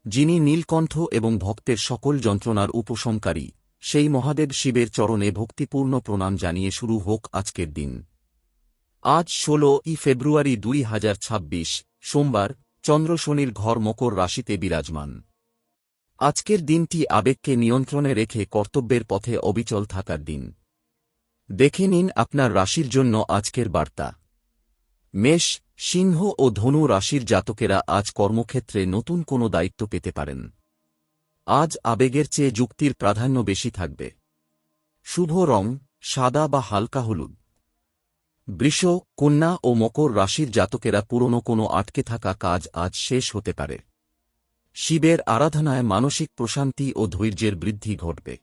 যিনি নীলকণ্ঠ এবং ভক্তের সকল যন্ত্রণার উপশমকারী, সেই মহাদেব শিবের চরণে ভক্তিপূর্ণ প্রণাম জানিয়ে শুরু হোক আজকের দিন। আজ ১৬ই ফেব্রুয়ারি ২০২৬, সোমবার, চন্দ্র শনির ঘর মকর রাশিতে বিরাজমান। আজকের দিনটি আবেগকে নিয়ন্ত্রণে রেখে কর্তব্যের পথে অবিচল থাকার দিন। দেখে নিন আপনার রাশির জন্য আজকের বার্তা। মেষ, সিংহ ও ধনু রাশির জাতকেরা আজ কর্মক্ষেত্রে নতুন কোনো দায়িত্ব পেতে পারেন। আজ আবেগের চেয়ে যুক্তির প্রাধান্য বেশি থাকবে। শুভ রং সাদা বা হালকা হলুদ। বৃষ, কন্যা ও মকর রাশির জাতকেরা পুরনো কোনো আটকে থাকা কাজ আজ শেষ হতে পারে। শিবের আরাধনায় মানসিক প্রশান্তি ও ধৈর্যের বৃদ্ধি ঘটবে।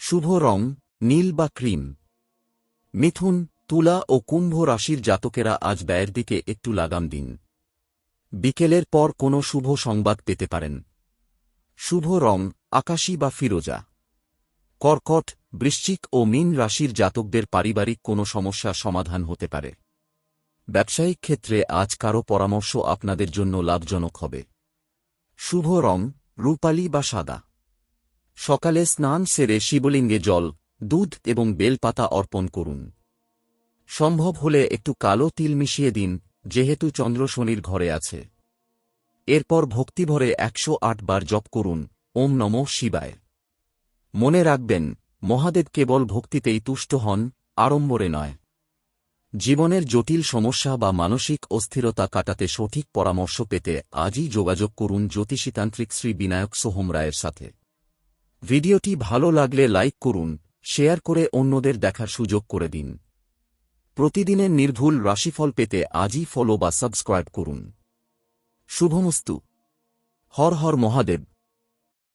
শুভ রং নীল বা ক্রিম। মিথুন, তুলা ও কুম্ভ রাশির জাতকেরা আজ ব্যয়ের দিকে একটু লাগাম দিন। বিকেলের পর কোনো শুভ সংবাদ পেতে পারেন। শুভ রং আকাশী বা ফিরোজা। কর্কট, বৃশ্চিক ও মীন রাশির জাতকদের পারিবারিক কোনো সমস্যা সমাধান হতে পারে। ব্যবসায়িক ক্ষেত্রে আজ কারো পরামর্শ আপনাদের জন্য লাভজনক হবে। শুভ রং রূপালী বা সাদা। সকালে স্নান সেরে শিবলিঙ্গে জল, দুধ এবং বেলপাতা অর্পণ করুন। সম্ভব হলে একটু কালো তিল মিশিয়ে দিন, যেহেতু চন্দ্র শনির ঘরে আছে। এরপর ভক্তিভরে ১০৮ বার জপ করুন, ওম নমঃ শিবায়। মনে রাখবেন, মহাদেব কেবল ভক্তিতেই তুষ্ট হন, আড়ম্বরে নয়। জীবনের জটিল সমস্যা বা মানসিক অস্থিরতা কাটাতে সঠিক পরামর্শ পেতে আজই যোগাযোগ করুন জ্যোতিষীতান্ত্রিক শ্রী বিনায়ক সোহম রায়ের সাথে। ভিডিওটি ভালো লাগলে লাইক করুন, শেয়ার করে অন্যদের দেখার সুযোগ করে দিন। প্রতিদিনের নির্ভুল রাশিফল পেতে আজই ফলো বা সাবস্ক্রাইব করুন। শুভমস্তু। হর হর মহাদেব।